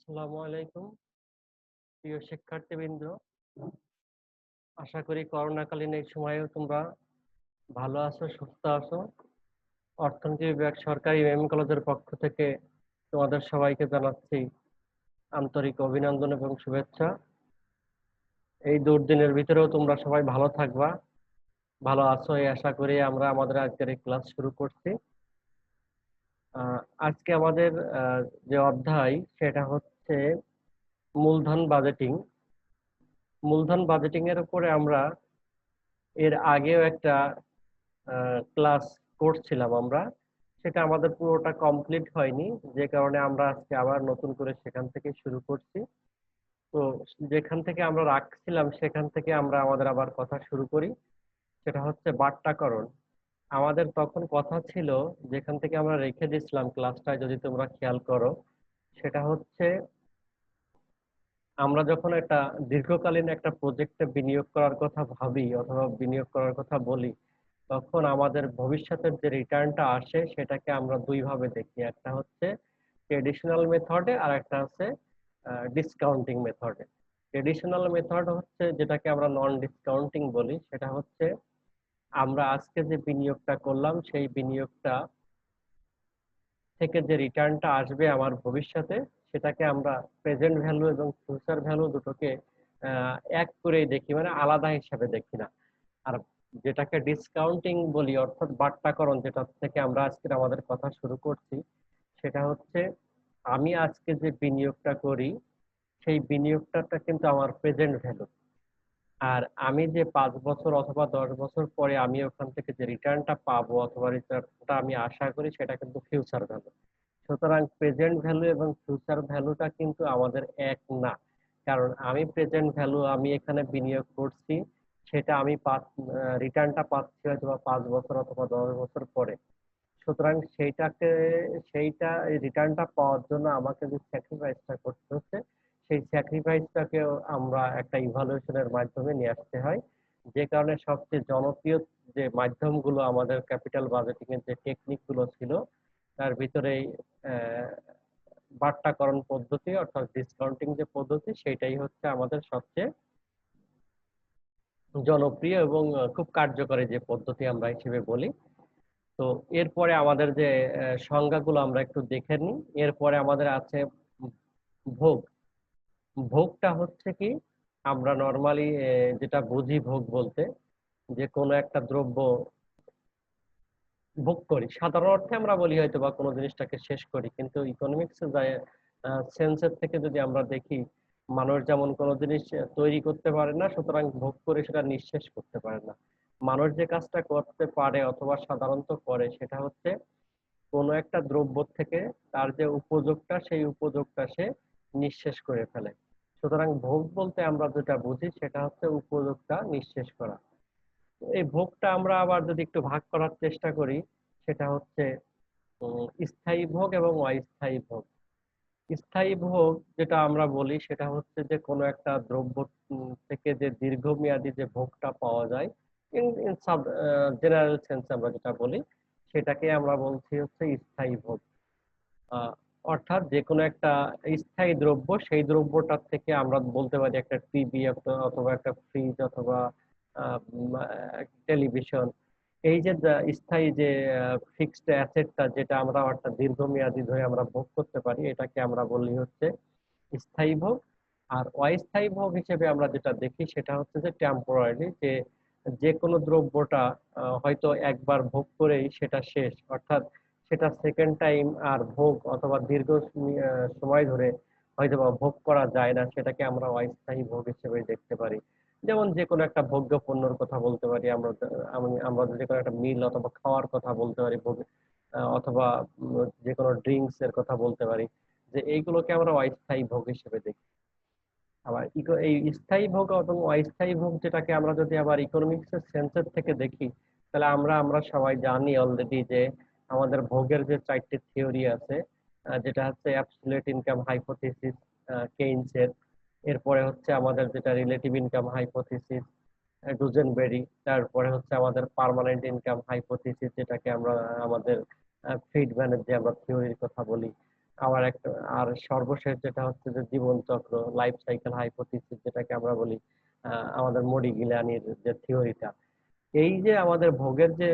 আসসালামু আলাইকুম প্রিয় শিক্ষার্থীবৃন্দ। আশা করি করোনাকালীন এই সময়েও তোমরা ভালো আছো, সুস্থ আছো। অর্থনীতি বিভাগ সরকারি কলেজের পক্ষ থেকে তোমাদের সবাইকে জানাচ্ছি আন্তরিক অভিনন্দন এবং শুভেচ্ছা। এই দুর্দিনের ভিতরেও তোমরা সবাই ভালো থাকবা, ভালো আছো এই আশা করি আমরা আমাদের আজকের এই ক্লাস শুরু করছি। আজকে আমাদের যে অধ্যায় সেটা হচ্ছে মূলধন বাজেটিং। মূলধন বাজেটিং এর উপরে আমরা এর আগেও একটা ক্লাস করছিলাম আমরা, সেটা আমাদের পুরোটা কমপ্লিট হয়নি, যে কারণে আমরা আজকে আবার নতুন করে সেখান থেকে শুরু করছি। তো যেখান থেকে আমরা রাখছিলাম সেখান থেকে আমরা আমাদের আবার কথা শুরু করি। সেটা হচ্ছে বাট্টাকরণ। আমাদের তখন কথা ছিল, যেখান থেকে আমরা রেখে দিয়েছিলাম ক্লাসটায়, যদি তোমরা খেয়াল করো, সেটা হচ্ছে আমরা যখন একটা দীর্ঘকালীন একটা প্রজেক্টে বিনিয়োগ করার কথা ভাবি অথবা বিনিয়োগ করার কথা বলি, তখন আমাদের ভবিষ্যতের যে রিটার্নটা আসে সেটাকে আমরা দুই ভাবে দেখি। একটা হচ্ছে ট্রেডিশনাল মেথডে, আর একটা হচ্ছে ডিসকাউন্টিং মেথডে। ট্রেডিশনাল মেথড হচ্ছে যেটাকে আমরা নন ডিসকাউন্টিং বলি, সেটা হচ্ছে আমরা আজকে যে বিনিয়োগটা করলাম সেই বিনিয়োগটা থেকে যে রিটার্নটা আসবে আমার ভবিষ্যতে, সেটাকে আমরা প্রেজেন্ট ভ্যালু এবং ফিউচার ভ্যালু দুটোকে এক করেই দেখি, মানে আলাদা হিসাবে দেখি না। আর যেটাকে ডিসকাউন্টিং বলি অর্থাৎ বাট্টাকরণ, যেটা থেকে আমরা আজকে আমাদের কথা শুরু করছি, সেটা হচ্ছে আমি আজকে যে বিনিয়োগটা করি সেই বিনিয়োগটা কিন্তু আমার প্রেজেন্ট ভ্যালু, আর আমি যে 5 বছর অথবা 10 বছর পরে আমি ওখান থেকে যে রিটার্নটা পাবো অথবা রিটার্নটা আমি আশা করি সেটা কিন্তু ফিউচার ভ্যালু। সুতরাং প্রেজেন্ট ভ্যালু এবং ফিউচার ভ্যালুটা কিন্তু আমাদের এক না। কারণ আমি প্রেজেন্ট ভ্যালু আমি এখানে বিনিয়োগ করছি, সেটা আমি রিটার্নটা পাচ্ছি হয়তো বা 5 বছর অথবা 10 বছর পরে। সুতরাং সেইটা এই রিটার্নটা পাওয়ার জন্য আমাকে যে স্যাক্রিফাইসটা করতে হচ্ছে, সেই স্যাক্রিফাইসটাকেও আমরা একটা ইভালুয়েশনের মাধ্যমে নিয়ে আসতে হয়। যে কারণে সবচেয়ে জনপ্রিয় যে মাধ্যমগুলো আমাদের ক্যাপিটাল বাজেটিং এর যে টেকনিক গুলো ছিল, তার ভিতরেই আহ, বাট্টাকরণ পদ্ধতি অর্থাৎ ডিসকাউন্টিং যে পদ্ধতি, সেটাই হচ্ছে আমাদের সবচেয়ে জনপ্রিয় এবং খুব কার্যকরী যে পদ্ধতি আমরা হিসেবে বলি। তো এরপরে আমাদের যে সংজ্ঞাগুলো আমরা একটু দেখে নিই। এরপরে আমাদের আছে ভোগ। ভোগটা হচ্ছে কি, আমরা নর্মালি যেটা বুঝি ভোগ বলতে, যে কোনো একটা দ্রব্য ভোগ করি, সাধারণ অর্থে আমরা বলি হয়তো বা কোনো জিনিসটাকে শেষ করি, কিন্তু ইকোনমিক্স সেন্সের থেকে যদি আমরা দেখি, মানুষ যেমন কোনো জিনিস তৈরি করতে পারে না, সুতরাং ভোগ করে সেটা নিঃশেষ করতে পারে না। মানুষ যে কাজটা করতে পারে অথবা সাধারণত করে, সেটা হচ্ছে কোনো একটা দ্রব্য থেকে তার যে উপযোগটা সেই উপযোগটা সে নিঃশেষ করে ফেলে। সুতরাং ভোগ বলতে আমরা যেটা বুঝি সেটা হচ্ছে উপযোগটা নিঃশেষ করা। এই ভোগটা আমরা আবার যদি একটু ভাগ করার চেষ্টা করি, সেটা হচ্ছে স্থায়ী ভোগ এবং অস্থায়ী ভোগ। স্থায়ী ভোগ যেটা আমরা বলি সেটা হচ্ছে যে কোনো একটা দ্রব্য থেকে যে দীর্ঘমেয়াদী যে ভোগটা পাওয়া যায়, in in sub general sense আমরা যেটা বলি, সেটাকে আমরা বলছি হচ্ছে স্থায়ী ভোগ। আহ, অর্থাৎ যে কোনো একটা স্থায়ী দ্রব্য, সেই দ্রব্যটার থেকে আমরা বলতে পারি একটা টিভি অথবা একটা ফ্রিজ অথবা টেলিভিশন। এই যে স্থায়ী যে ফিক্সড অ্যাসেটটা, যেটা আমরা অর্থাৎ দীর্ঘমেয়াদী ধরে আমরা ভোগ করতে পারি, এটাকে আমরা বলি হচ্ছে স্থায়ী ভোগ। আর অস্থায়ী ভোগ হিসেবে আমরা যেটা দেখি সেটা হচ্ছে যে টেম্পোরারি, যে যে কোনো দ্রব্যটা হয়তো একবার ভোগ করেই সেটা শেষ, অর্থাৎ সেটা সেকেন্ড টাইম আর ভোগ অথবা দীর্ঘ সময় ধরে হয়তো বা ভোগ করা যায় না, সেটাকে আমরা অস্থায়ী ভোগ হিসেবে দেখতে পারি। যেমন যে কোনো একটা ভোগ্য পণ্যর কথা বলতে পারি আমরা, আমরা যে কোনো একটা মিল অথবা খাওয়ার কথা বলতে পারি ভোগ, অথবা যে কোনো ড্রিঙ্কস এর কথা বলতে পারি, যে এইগুলোকে আমরা অস্থায়ী ভোগ হিসেবে দেখি। আবার এই স্থায়ী ভোগ এবং অস্থায়ী ভোগ যেটাকে আমরা যদি আবার ইকোনমিক্স এর সেন্সের থেকে দেখি, তাহলে আমরা সবাই জানি অলরেডি যে আমাদের ভোগের যে 4টি থিওরি আছে, যেটা হচ্ছে অ্যাবসলিউট ইনকাম হাইপোথিসিস কেইনস এর, এরপরে হচ্ছে আমাদের যেটা রিলেটিভ ইনকাম হাইপোথিসিস ডুজেনবেরি, তারপরে হচ্ছে আমাদের পার্মানেন্ট ইনকাম হাইপোথিসিস, যেটাকে আমরা আমাদের ফ্রিডম্যানের যে আমরা থিওরির কথা বলি, আবার একটা, আর সর্বশেষ যেটা হচ্ছে যে জীবন চক্র, লাইফ সাইকেল হাইপোথিসিস যেটাকে আমরা বলি, আমাদের মডিগ্লিয়ানির যে থিওরিটা। এই যে আমাদের ভোগের যে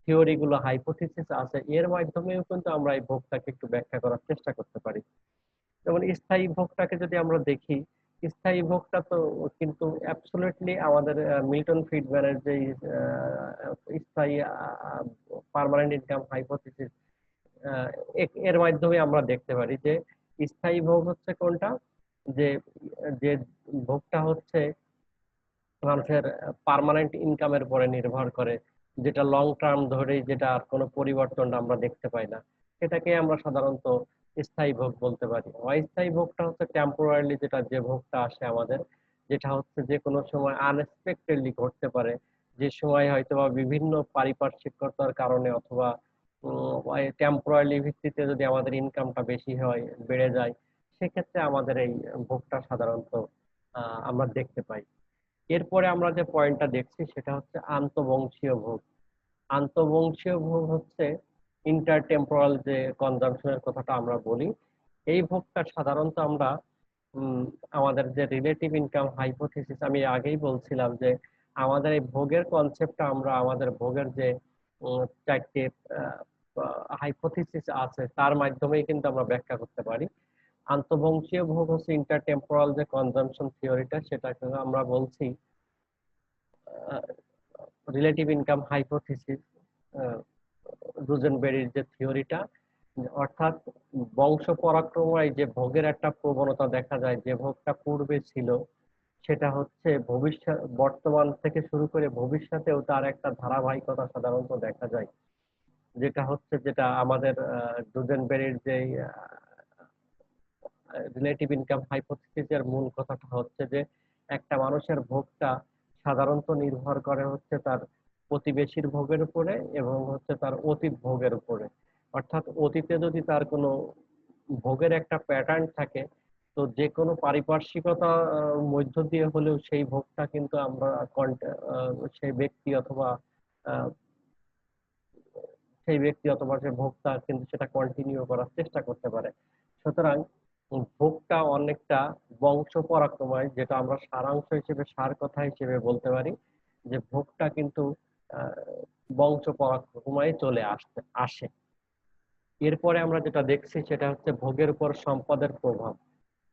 থিওরি গুলো, হাইপোথিসিস আছে, এর মাধ্যমেও কিন্তু আমরা এই ভোগটাকে একটু ব্যাখ্যা করার চেষ্টা করতে পারি। যেমন স্থায়ী ভোগটাকে যদি আমরা দেখি, স্থায়ী ভোগটা তো কিন্তু অ্যাবসলিউটলি আমাদের মিল্টন ফ্রিডম্যানের যে স্থায়ী পার্মানেন্ট ইনকাম হাইপোথিসিস, এর মাধ্যমে আমরা দেখতে পারি যে স্থায়ী ভোগ হচ্ছে কোনটা, যে যে ভোগটা হচ্ছে মানুষের পার্মানেন্ট ইনকামের উপরে নির্ভর করে, যেটা লং টার্ম ধরেই, যেটা আর কোনো পরিবর্তন আমরা দেখতে পাই না, সেটাকে আমরা সাধারণত স্থায়ী ভোগ বলতে পারি। অস্থায়ী ভোগটা হচ্ছে টেম্পোরারিলি, যেটা যে ভোগটা আসে আমাদের, যেটা হচ্ছে যে কোনো সময় আনএক্সপেক্টেডলি ঘটতে পারে, যে সময় হয়তো বা বিভিন্ন পারিপার্শ্বিকতার কারণে অথবা টেম্পোরারি ভিত্তিতে যদি আমাদের ইনকামটা বেশি হয়, বেড়ে যায়, সেক্ষেত্রে আমাদের এই ভোগটা সাধারণত আমরা দেখতে পাই। এরপরে আমরা যে পয়েন্টটা দেখছি সেটা হচ্ছে আন্তঃবংশীয় ভোগ। আন্তঃবংশীয় ভোগ হচ্ছে ইন্টারটেম্পোরাল যে কনজাম্পশনের কথাটা আমরা বলি, এই ভোগটা সাধারণত আমরা উম, আমাদের যে রিলেটিভ ইনকাম হাইপোথিসিস, আমি আগেই বলছিলাম যে আমাদের এই ভোগের কনসেপ্টটা আমরা আমাদের ভোগের যে চারটে হাইপোথিসিস আছে তার মাধ্যমেই কিন্তু আমরা ব্যাখ্যা করতে পারি। আন্তঃবংশীয় ভোগ হচ্ছে ইন্টারটেম্পোরাল যে কনজাম্পশন থিওরিটা, সেটাকে আমরা বলছি রিলেটিভ ইনকাম হাইপোথিসিস, রুজেনবেরির যে থিওরিটা। অর্থাৎ বংশ পরাক্রমে যে ভোগের একটা প্রবণতা দেখা যায়, যে ভোগটা পূর্বে ছিল সেটা হচ্ছে ভবিষ্যৎ, বর্তমান থেকে শুরু করে ভবিষ্যতেও তার একটা ধারাবাহিকতা সাধারণত দেখা যায়। যেটা হচ্ছে, যেটা আমাদের রুজেনবেরির যে রিলেটিভ ইনকাম হাইপোথিসিস এর মূল কথাটা হচ্ছে যে একটা মানুষের ভোগটা সাধারণত নির্ভর করে হচ্ছে তার প্রতিবেশীর ভোগের উপরে এবং হচ্ছে তার অতীত ভোগের উপরে। অর্থাৎ অতীতে যদি তার কোনো ভোগের একটা প্যাটার্ন থাকে, তো যে কোনো পারিপার্শ্বিকতা মধ্য দিয়ে হলেও সেই ভোগটা কিন্তু আমরা সেই ব্যক্তি অথবা আহ, সেই ব্যক্তি অথবা সে ভোক্তা কিন্তু সেটা কন্টিনিউ করার চেষ্টা করতে পারে। সুতরাং ভোগটা অনেকটা বংশ পরাক্রময়, যেটা আমরা সারাংশ হিসেবে, সার কথা হিসেবে বলতে পারি যে ভোগটা কিন্তু আহ, বংশ পরাক্রময় চলে আসে। এরপরে আমরা যেটা দেখছি সেটা হচ্ছে ভোগের উপর সম্পদের প্রভাব।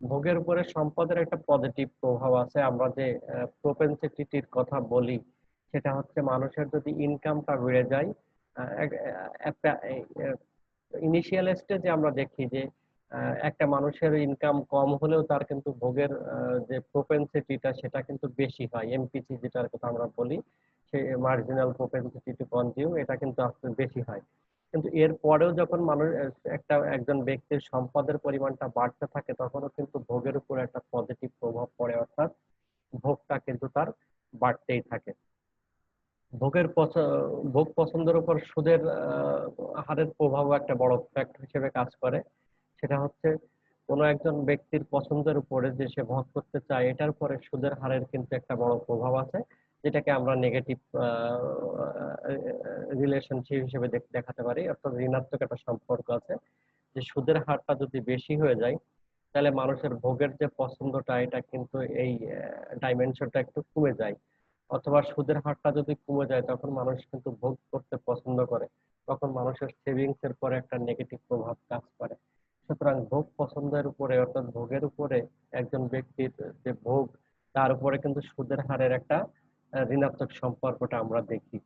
ভোগের উপরে সম্পদের একটা পজিটিভ প্রভাব আছে। আমরা যে প্রোপেনসিটির কথা বলি, সেটা হচ্ছে মানুষের যদি ইনকামটা বেড়ে যায়, একটা ইনিশিয়াল স্টেজে আমরা দেখি যে একটা মানুষের ইনকাম কম হলেও তার কিন্তু ভোগের যে প্রোপেনসিটিটা সেটা কিন্তু বেশি হয়, এমপিসি যেটার কথা আমরা বলি, সে মার্জিনাল প্রোপেনসিটি টু কনজিউম, এটা কিন্তু আসলে বেশি হয়। কিন্তু এর পরেও যখন মানুষ একজন ব্যক্তির সম্পদের পরিমাণটা বাড়তে থাকে, তখনও কিন্তু ভোগের উপর একটা পজিটিভ প্রভাব পড়ে, অর্থাৎ ভোগটা কিন্তু তার বাড়তেই থাকে। ভোগের ভোগ পছন্দের উপর সুদের হারের প্রভাব একটা বড় ফ্যাক্টর হিসেবে কাজ করে। সেটা হচ্ছে কোনো একজন ব্যক্তির পছন্দের উপরে যে সে ভোগ করতে চায়, এটার পরে সুদের হারের কিন্তু একটা বড় প্রভাব আছে, যেটাকে আমরা নেগেটিভ রিলেশনশিপ হিসেবে দেখাতে পারি। অর্থাৎ ঋণাত্মক একটা সম্পর্ক আছে, যে সুদের হারটা যদি বেশি হয়ে যায়, তাহলে মানুষের ভোগের যে পছন্দটা, এটা কিন্তু এই ডাইমেনশনটা একটু কমে যায়। অথবা সুদের হারটা যদি কমে যায়, তখন মানুষ কিন্তু ভোগ করতে পছন্দ করে, তখন মানুষের সেভিংস এর পরে একটা নেগেটিভ প্রভাব কাজ করে। সুতরাং ভোগ পছন্দের উপরে, অর্থাৎ ভোগের উপরে একজন ব্যক্তির যে ভোগ, তার উপরে কিন্তু সুদের হারের একটা ঋণাত্মক সম্পর্কটা আমরা দেখি।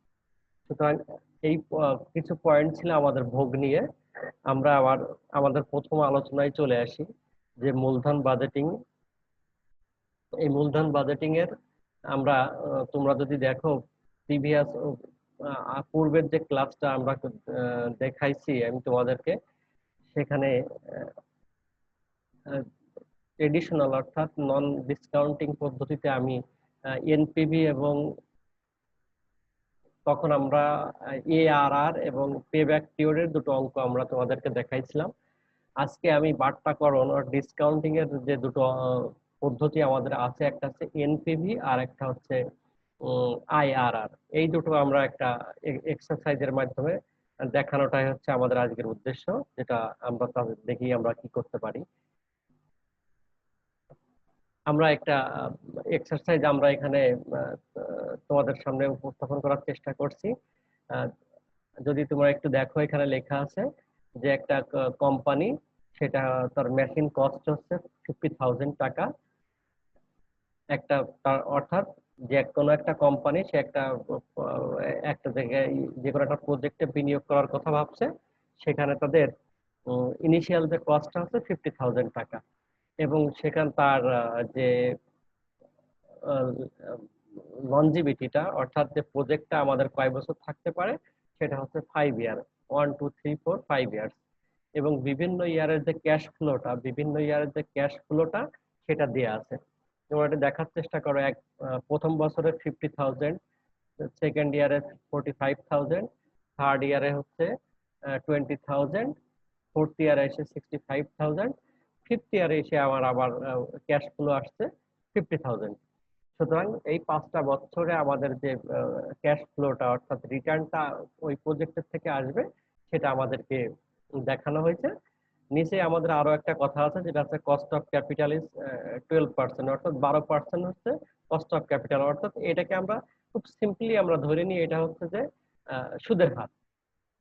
সুতরাং এই কিছু পয়েন্ট ছিল আমাদের ভোগ নিয়ে। আমরা আবার আমাদের প্রথম আলোচনায় চলে আসি, যে মূলধন বাজেটিং। এই মূলধন বাজেটিং এর আমরা তোমরা যদি দেখো প্রিভিয়াস পূর্বের যে ক্লাসটা আমরা দেখাইছি আমি তোমাদেরকে, সেখানে এডিশনাল অর্থাৎ নন ডিসকাউন্টিং পদ্ধতিতে আমি এনপিভি এবং তখন আমরা এআরআর এবং পেব্যাক পিরিয়ডের দুটো অঙ্ক আমরা তোমাদেরকে দেখাইছিলাম। আজকে আমি বাট্টাকরণ আর ডিসকাউন্টিং এর যে দুটো পদ্ধতি আমাদের আছে, একটা হচ্ছে এনপিভি আর একটা হচ্ছে আইআরআর। এই দুটো আমরা একটা এক্সারসাইজের মাধ্যমে দেখানোটাই হচ্ছে আমাদের আজকের উদ্দেশ্য, যেটা আমরা তাদের দেখি আমরা কি করতে পারি। আমরা একটা এক্সারসাইজ আমরা এখানে তোমাদের সামনে উপস্থাপন করার চেষ্টা করছি। আহ, যদি তোমরা একটু দেখো, এখানে লেখা আছে যে একটা কোম্পানি, সেটা তার মেশিন কস্ট হচ্ছে 50,000 টাকা। একটা অর্থাৎ যে কোনো একটা কোম্পানি সে একটা জায়গায় যে কোনো একটা প্রজেক্টে বিনিয়োগ করার কথা ভাবছে, সেখানে তাদের ইনিশিয়াল যে কস্টটা হচ্ছে 50,000 টাকা। এবং সেখানে তার যে লনজিভিটিটা, অর্থাৎ যে প্রজেক্টটা আমাদের কয় বছর থাকতে পারে, সেটা হচ্ছে 5 ইয়ার, 1 2 3 4 5 ইয়ার্স। এবং বিভিন্ন ইয়ারের যে ক্যাশ ফ্লোটা সেটা দেয়া আছে। তোমরা এটা দেখার চেষ্টা করো। প্রথম বছরে 50,000, সেকেন্ড ইয়ারে 45,000, থার্ড ইয়ারে হচ্ছে 20,000, ফোর্থ ইয়ারে এসে 65,000, ফিফথ ইয়ারে এসে আমার আবার ক্যাশ ফ্লো আসছে 50,000। সুতরাং এই 5টা বছরে আমাদের যে ক্যাশ ফ্লোটা, অর্থাৎ রিটার্নটা ওই প্রজেক্টের থেকে আসবে, সেটা আমাদেরকে দেখানো হয়েছে। নিচে আমাদের আরো একটা কথা আছে, যেটা হচ্ছে কস্ট অফ ক্যাপিটাল ইজ 12%, অর্থাৎ 12% হচ্ছে কস্ট অফ ক্যাপিটাল। অর্থাৎ এটাকে আমরা খুব সিম্পলি আমরা ধরে নিই, এটা হচ্ছে যে সুদের হার।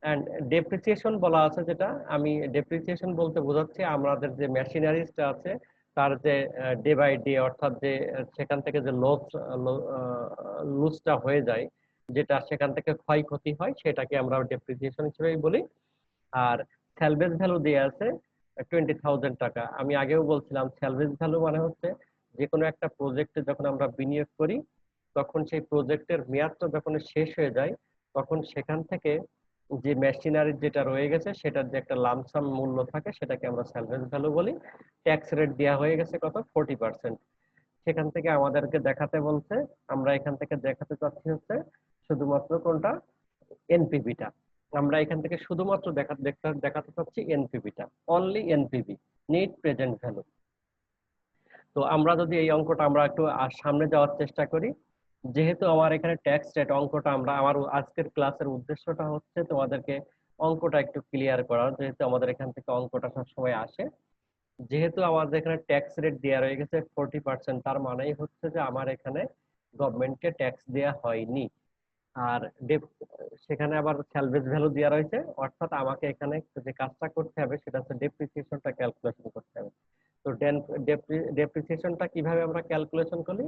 অ্যান্ড ডেপ্রিসিয়েশন বলা আছে, যেটা আমি ডেপ্রিসিয়েশন বলতে বোঝাচ্ছি আমাদের যে মেশিনারিজটা আছে তার যে ডে বাই ডে, অর্থাৎ যে সেখান থেকে যে লুজটা হয়ে যায়, যেটা সেখান থেকে ক্ষয়ক্ষতি হয়, সেটাকে আমরা ডেপ্রিসিয়েশন হিসেবেই বলি। আর স্যালভেজ ভ্যালু দিয়ে আছে 20,000 টাকা। আমি আগেও বলছিলাম স্যালভেজ ভ্যালু মানে হচ্ছে যে কোনো একটা প্রজেক্টে যখন আমরা বিনিয়োগ করি, তখন সেই প্রজেক্টের মেয়াদটা যখন শেষ হয়ে যায়, তখন সেখান থেকে যে মেশিনারি যেটা রয়ে গেছে সেটার যে একটা লামসাম মূল্য থাকে, সেটাকে আমরা স্যালভেজ ভ্যালু বলি। ট্যাক্স রেট দেওয়া হয়ে গেছে কত, 40%। সেখান থেকে আমাদেরকে দেখাতে বলছে, আমরা এখান থেকে দেখাতে চাচ্ছি হচ্ছে শুধুমাত্র কোনটা, এনপিভিটা। আমরা এখান থেকে শুধুমাত্র দেখাতে চাচ্ছি এনপিভিটা, only NPV, net present value. তো আমরা যদি এই অঙ্কটা আমরা একটু সামনে যাওয়ার চেষ্টা করি, যেহেতু আমার এখানে ট্যাক্স রেট অঙ্কটা আমার আজকের ক্লাসের উদ্দেশ্যটা হচ্ছে তোমাদেরকে অঙ্কটা একটু ক্লিয়ার করা, যেহেতু আমাদের এখান থেকে অঙ্কটা সবসময় আসে। যেহেতু আমাদের এখানে ট্যাক্স রেট দেওয়া রয়ে গেছে 40%, তার মানেই হচ্ছে যে আমার এখানে গভর্নমেন্টকে ট্যাক্স দেওয়া হয়নি। আর সেখানে আবার স্যালভেজ ভ্যালু দেওয়া রয়েছে, অর্থাৎ আমাকে এখানে যে কাজটা করতে হবে সেটা হচ্ছে ডেপ্রিসিয়েশনটা ক্যালকুলেশন করতে হবে। তো ডেপ্রিসিয়েশনটা কিভাবে আমরা ক্যালকুলেশন করি,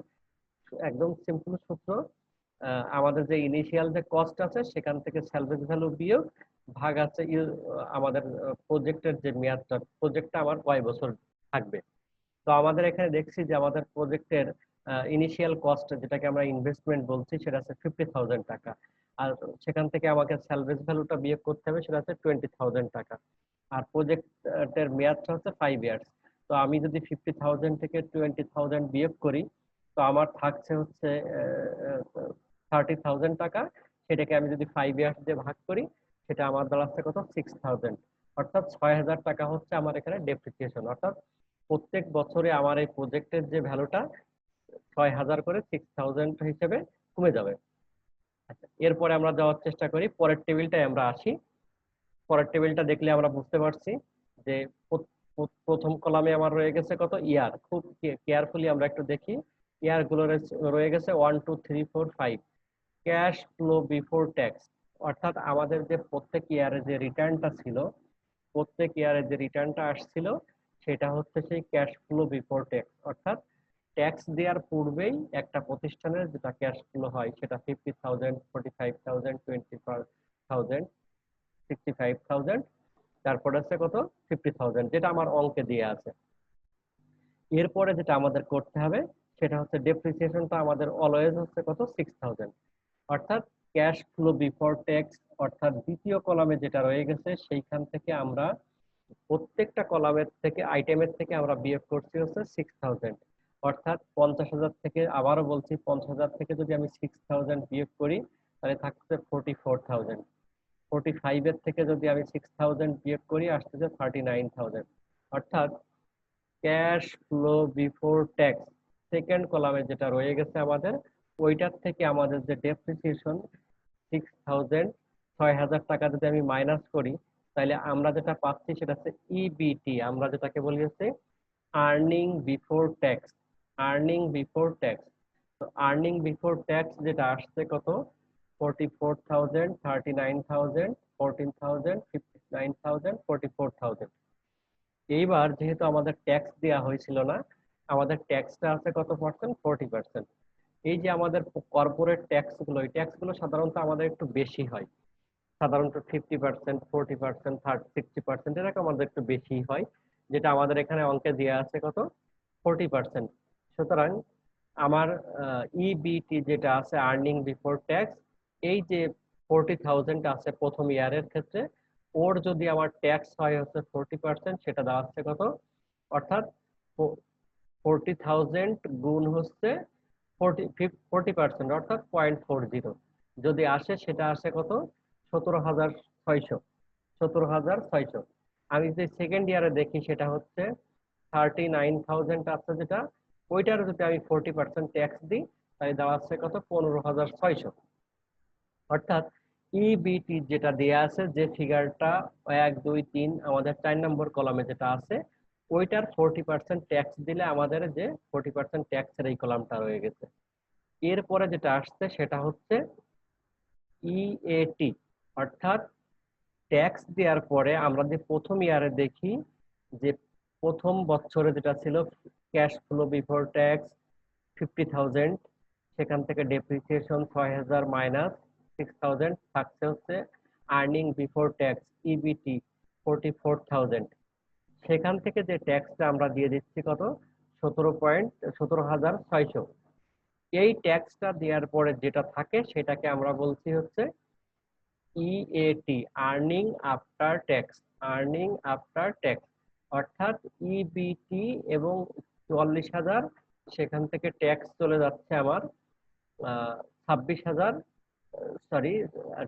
একদম সিম্পল সূত্র। আমাদের যে ইনিশিয়াল যে কস্ট আছে সেখান থেকে স্যালভেজ ভ্যালু বিয়োগ ভাগ আছে আমাদের প্রজেক্টের যে মেয়াদটা, প্রজেক্টটা আমার কয় বছর থাকবে। তো আমাদের এখানে দেখছি যে আমাদের প্রজেক্টের ইনিশিয়াল কস্ট, যেটাকে আমরা ইনভেস্টমেন্ট বলছি, সেটা আছে 50,000 টাকা। আর সেখান থেকে আমাকে স্যালভেজ ভ্যালুটা বিয়োগ করতে হবে, সেটা হচ্ছে 20,000 টাকা। আর প্রজেক্টের মেয়াদটা হচ্ছে 5 ইয়ার্স। তো আমি যদি 50,000 থেকে 20,000 বিয়োগ করি, তো আমার থাকছে হচ্ছে 30,000 টাকা। সেটাকে আমি যদি 5 ইয়ার্স দিয়ে ভাগ করি, সেটা আমার দাঁড়াচ্ছে কত, 6,000। অর্থাৎ 6,000 টাকা হচ্ছে আমার এখানে ডেপ্রিসিয়েশন। অর্থাৎ প্রত্যেক বছরে আমার এই প্রজেক্টের যে ভ্যালুটা 6,000 করে 6,000 হিসেবে কমে যাবে। আচ্ছা, এরপরে আমরা যাওয়ার চেষ্টা করি, পরের টেবিলটায় আমরা আসি। পরের টেবিলটা দেখলে আমরা বুঝতে পারছি যে প্রথম কলামে আমার রয়ে গেছে কত, ইয়ার। খুব কেয়ারফুলি আমরা একটু দেখি, ইয়ার গুলো রয়ে গেছে 1 2 3 4 5। ক্যাশ ফ্লো বিফোর ট্যাক্স, অর্থাৎ আমাদের যে প্রত্যেক ইয়ারে যে রিটার্নটা ছিল, প্রত্যেক ইয়ারে যে রিটার্নটা আসছিল, সেটা হচ্ছে সেই ক্যাশ ফ্লো বিফোর ট্যাক্স। অর্থাৎ ট্যাক্স দেওয়ার পূর্বেই একটা প্রতিষ্ঠানের যেটা ক্যাশ ফ্লো হয়, সেটা 50,000, 45,000, 25,000, 65,000, তারপরে আছে কত, 50,000, যেটা আমার অঙ্কে দিয়ে আছে। এরপরে যেটা আমাদের করতে হবে সেটা হচ্ছে ডেপ্রিসিয়েশনটা আমাদের অলওয়েজ হচ্ছে কত, 6,000। অর্থাৎ ক্যাশ ফ্লো বিফোর ট্যাক্স, অর্থাৎ দ্বিতীয় কলামে যেটা রয়ে গেছে সেইখান থেকে আমরা প্রত্যেকটা কলামের থেকে, আইটেমের থেকে আমরা বিয়োগ করছি হচ্ছে 6,000। অর্থাৎ 50,000 থেকে, আবারও বলছি, 50,000 থেকে যদি আমি 6,000 বিয়োগ করি, তাহলে থাকছে 44,000। 45 এর থেকে যদি আমি 6,000 বিয়োগ করি, আসতেছে 39,000। অর্থাৎ cash flow before tax second কলামে যেটা রয়ে গেছে আমাদের, ওইটার থেকে আমাদের যে ডেপ্রিসিয়েশন 6,000, 6,000 টাকা যদি আমি মাইনাস করি, তাহলে আমরা যেটা পাচ্ছি সেটা হচ্ছে ইবিটি, আমরা যেটাকে বলি হচ্ছে earning before tax. Earning before tax, তো আর্নিং বিফোর ট্যাক্স যেটা আসছে কত, 44,000, 39,000, 14,000, 59,000, 44,000। এইবার যেহেতু আমাদের ট্যাক্স দেওয়া হয়েছিল না, আমাদের ট্যাক্সটা আছে কত পার্সেন্ট, 40%। এই যে আমাদের কর্পোরেট ট্যাক্স গুলো, এই ট্যাক্স গুলো সাধারণত আমাদের একটু বেশি হয়, সাধারণত 50%, 40%, 60% এরকম আমাদের একটু বেশি হয়, যেটা আমাদের এখানে অঙ্কে দেওয়া আছে কত, 40%। সুতরাং আমার ইবিটি যেটা আছে আর্নিং বিফোর ট্যাক্স, এই যে 40,000 আছে প্রথম ইয়ারের ক্ষেত্রে, ওর যদি আমার ট্যাক্স হয় হচ্ছে 40%, সেটা দাঁড়াচ্ছে কত, অর্থাৎ 40,000 গুণ হচ্ছে 40%, অর্থাৎ 0.40 যদি আসে, সেটা আসে কত, 17,600। 17,600। আমি যে সেকেন্ড ইয়ারে দেখি সেটা হচ্ছে 39,000 আছে যেটা, ওইটার যদি আমি 40% ট্যাক্স দিই, তাই দাঁড়াচ্ছে কত, 15,600। অর্থাৎ ইবিটি যেটা দেয়া আছে, যে ফিগারটা 1, 2, 3 আমাদের 4 নম্বর কলামে যেটা আছে, ওইটার 40% ট্যাক্স দিলে আমাদের যে 40% ট্যাক্সের এই কলামটা রয়ে গেছে। এরপরে যেটা আসছে সেটা হচ্ছে ইএটি, অর্থাৎ ট্যাক্স দেওয়ার পরে আমরা যে প্রথম ইয়ারে দেখি, যে প্রথম বছরে যেটা ছিল ক্যাশ ফ্লো বিফোর ট্যাক্স 50,000, সেখান থেকে ডেপ্রিসিয়েশন 6,000 মাইনাস 6,000 থাকছে হচ্ছে আর্নিং বিফোর ট্যাক্স ইবিটি 44,000। সেখান থেকে যে ট্যাক্সটা আমরা দিয়ে দিচ্ছি কত, 17,600। এই ট্যাক্সটা দেওয়ার পরে যেটা থাকে সেটাকে আমরা বলছি হচ্ছে EAT, earning after tax. Earning after tax, অর্থাৎ ইবিটি এবং 44,000, সেখান থেকে ট্যাক্স চলে যাচ্ছে আমার 26,000, সরি,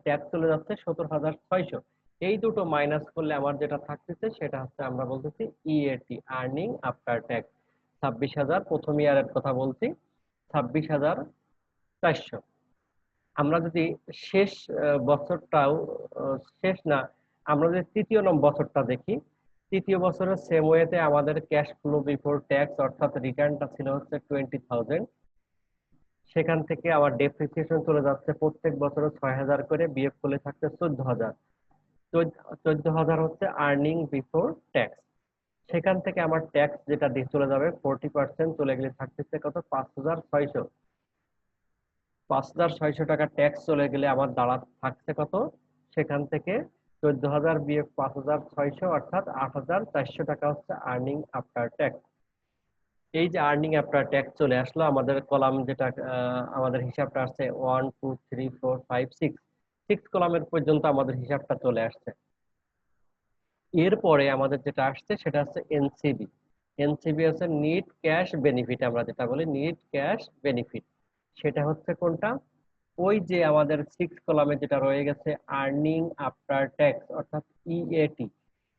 ট্যাক্স চলে যাচ্ছে 17,600। এই দুটো মাইনাস করলে আমার যেটা থাকতেছে সেটা হচ্ছে আমরা বলতেছি ইএটি, আর্নিং আফটার ট্যাক্স। 26,000 প্রথম ইয়ারের কথা বলছি, 26,400। আমরা যদি শেষ বছরটাও, শেষ না, আমরা যদি তৃতীয় বছরটা দেখি, তৃতীয় বছরের সেম ওয়েতে আমাদের ক্যাশ ফ্লো বিফোর ট্যাক্স অর্থাৎ রিটার্নটা ছিল হচ্ছে 20,000। সেখান থেকে আমার ডেপ্রিসিয়েশন চলে যাচ্ছে প্রত্যেক বছরে 6,000 করে, বিয়োগ করলে থাকছে 14,000। 14,000 হচ্ছে আর্নিং বিফোর ট্যাক্স। সেখান থেকে আমার ট্যাক্স যেটা দিয়ে চলে যাবে 40% চলে গেলে থাকতেছে কত, 5,600। 5,600 টাকা ট্যাক্স চলে গেলে আমার দাঁড়া থাকছে কত, সেখান থেকে 14,000 বিয়োগ 5,600, অর্থাৎ 8,400 টাকা হচ্ছে আর্নিং আফটার ট্যাক্স। এই যে আর্নিং আফটার ট্যাক্স চলে আসলো, আমাদের কলাম যেটা আমাদের হিসাবটা আসছে 1, 2, 3, 4, 5, 6, 6 কলামের পর্যন্ত আমাদের হিসাবটা চলে আসছে। এরপরে আমাদের যেটা আসছে সেটা হচ্ছে এনসিবি। এনসিবি হচ্ছে নিট ক্যাশ বেনিফিট, আমরা যেটা বলি নিট ক্যাশ বেনিফিট। সেটা হচ্ছে কোনটা, ওই যে আমাদের 6 কলামে যেটা রয়ে গেছে আর্নিং আফটার ট্যাক্স, অর্থাৎ ইএটি।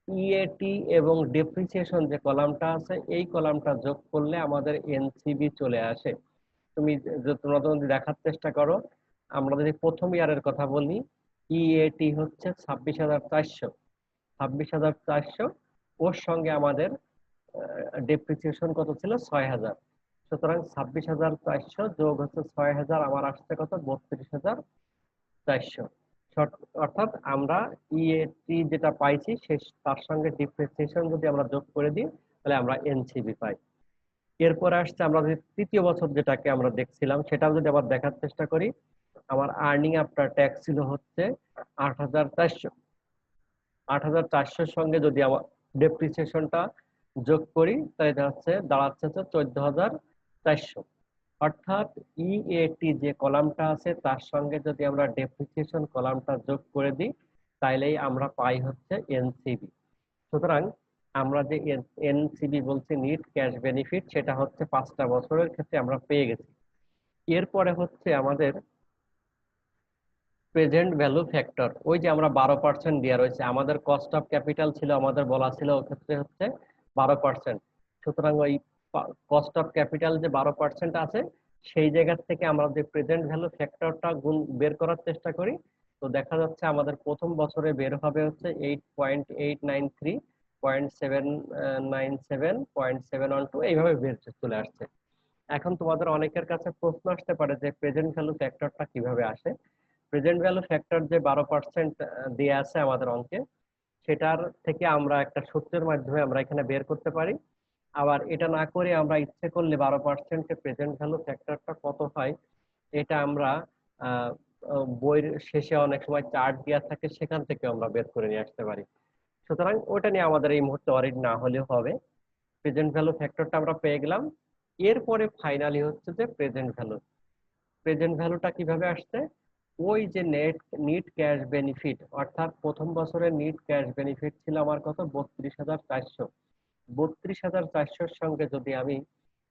ইএটি এবং ডেপ্রিসিয়েশন যে কলামটা আছে, এই কলামটা যোগ করলে আমাদের এনসিবি চলে আসে। তোমরা যদি দেখার চেষ্টা করো, আমরা যদি প্রথম ইয়ারের কথা বলি, ইএটি হচ্ছে 26,400। 26,400, ওর সঙ্গে আমাদের ডেপ্রিসিয়েশন কত ছিল, 6,000। সুতরাং 26,400 যোগ হচ্ছে 6,000, আমার আসছে কত, 32,400। অর্থাৎ আমরা ইএটি যেটা পাইছি তার সঙ্গে ডিপ্রিসিয়েশন যদি আমরা যোগ করে দিই, তাহলে আমরা এনসিবি পাই। এরপরে আসছে আমরা যদি তৃতীয় বছর যেটাকে আমরা দেখছিলাম, সেটাও যদি আবার দেখার চেষ্টা করি, আমার আর্নিং আফটার ট্যাক্স ছিল হচ্ছে 8,400। 8,400-র সঙ্গে যদি আমার ডেপ্রিসিয়েশনটা যোগ করি, তাহলে দাঁড়াচ্ছে 14,400। অর্থাৎ ইএটি যে কলামটা আছে তার সঙ্গে যদি আমরা ডেপ্রিসিয়েশন কলামটা যোগ করে দিই, তাইলেই আমরা পাই হচ্ছে এনসিবি। সুতরাং আমরা যে এনসিবি বলছি, নিট ক্যাশ বেনিফিট, সেটা হচ্ছে 5টা বছরের ক্ষেত্রে আমরা পেয়ে গেছি। এরপরে হচ্ছে আমাদের প্রেজেন্ট ভ্যালু ফ্যাক্টর। ওই যে আমরা 12% দেওয়া রয়েছে, আমাদের কস্ট অফ ক্যাপিটাল ছিল, আমাদের বলা ছিল ওক্ষেত্রে হচ্ছে 12%। সুতরাং ওই কস্ট অফ ক্যাপিটাল যে 12% আছে, সেই জায়গা থেকে আমরা যে প্রেজেন্ট ভ্যালু ফ্যাক্টরটা গুণ বের করার চেষ্টা করি, তো দেখা যাচ্ছে আমাদের প্রথম বছরে বের হবে হচ্ছে 8.893, 0.797, 0.712, এইভাবে বের চলে আসছে। এখন তোমাদের অনেকের কাছে প্রশ্ন আসতে পারে যে প্রেজেন্ট ভ্যালু ফ্যাক্টরটা কিভাবে আসে। প্রেজেন্ট ভ্যালু ফ্যাক্টর যে 12% দেয়া আছে আমাদের অঙ্কে, সেটার থেকে আমরা একটা সূত্রের মাধ্যমে আমরা এখানে বের করতে পারি। আবার এটা না করে আমরা ইচ্ছে করলে 12% প্রেজেন্ট ভ্যালু ফ্যাক্টরটা কত হয় এটা আমরা আহ, বইয়ের শেষে অনেক সময় চার্ট দেওয়া থাকে, সেখান থেকে আমরা বের করে নিয়ে আসতে পারি। সুতরাং ওটা নিয়ে আমাদের এই মুহূর্তে অরিড না হলেও হবে। প্রেজেন্ট ভ্যালু ফ্যাক্টরটা আমরা পেয়ে গেলাম। এরপরে ফাইনালি হচ্ছে যে প্রেজেন্ট ভ্যালু। প্রেজেন্ট ভ্যালুটা কিভাবে আসছে? ওই যে নিট ক্যাশ বেনিফিট, অর্থাৎ প্রথম বছরের নিট ক্যাশ বেনিফিট ছিল আমার কত, 32,400। 32,400-র সঙ্গে যদি আমি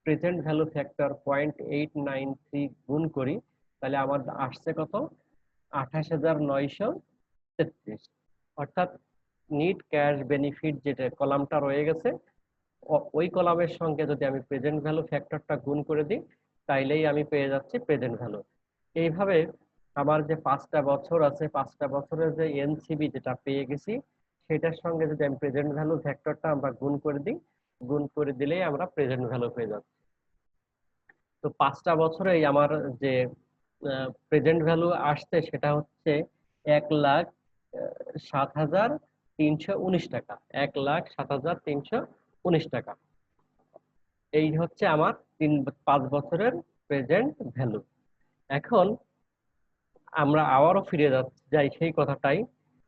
প্রেজেন্ট ভ্যালু ফ্যাক্টর 0.893 গুণ করি, তাহলে আমার আসছে কত, 28,933। অর্থাৎ নিট ক্যাশ বেনিফিট যেটা কলামটা রয়ে গেছে, ওই কলামের সঙ্গে যদি আমি প্রেজেন্ট ভ্যালু ফ্যাক্টরটা গুণ করে দিই, তাইলেই আমি পেয়ে যাচ্ছি প্রেজেন্ট ভ্যালু। এইভাবে আমার যে 5টা বছর আছে, 5টা বছরের যে এনসিবি যেটা পেয়ে গেছি, সেটার সঙ্গে যদি আমি প্রেজেন্ট ভ্যালু ফ্যাক্টরটা আমরা গুণ করে দিই, গুণ করে দিলেই আমরা প্রেজেন্ট ভ্যালু পেয়ে যাচ্ছি। তো 5টা বছরেই আমার যে প্রেজেন্ট ভ্যালু আসছে সেটা হচ্ছে 1,07,319 টাকা। 1,07,319 টাকা। এই হচ্ছে আমার 5 বছরের প্রেজেন্ট ভ্যালু। এখন আমরা আবারও ফিরে যাই সেই কথাটাই,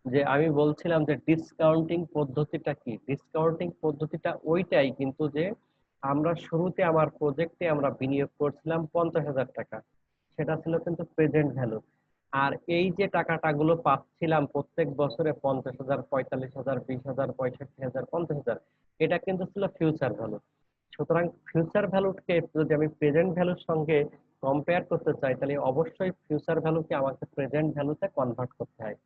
যে আমি বলছিলাম যে ডিসকাউন্টিং পদ্ধতিটা কি। ডিসকাউন্টিং পদ্ধতিটা ওইটাই কিন্তু, যে আমরা শুরুতে আমার প্রজেক্টে আমরা বিনিয়োগ করছিলাম 50,000 টাকা, সেটা ছিল কিন্তু প্রেজেন্ট ভ্যালু। আর এই যে টাকাটাগুলো পাচ্ছিলাম প্রত্যেক বছরে 50,000, 45,000, 20,000, 65,000, 50,000, এটা কিন্তু ছিল ফিউচার ভ্যালু। সুতরাং ফিউচার ভ্যালুকে যদি আমি প্রেজেন্ট ভ্যালুর সঙ্গে কম্পেয়ার করতে চাই, তাহলে অবশ্যই ফিউচার ভ্যালুকে আমাকে প্রেজেন্ট ভ্যালুতে কনভার্ট করতে হয়।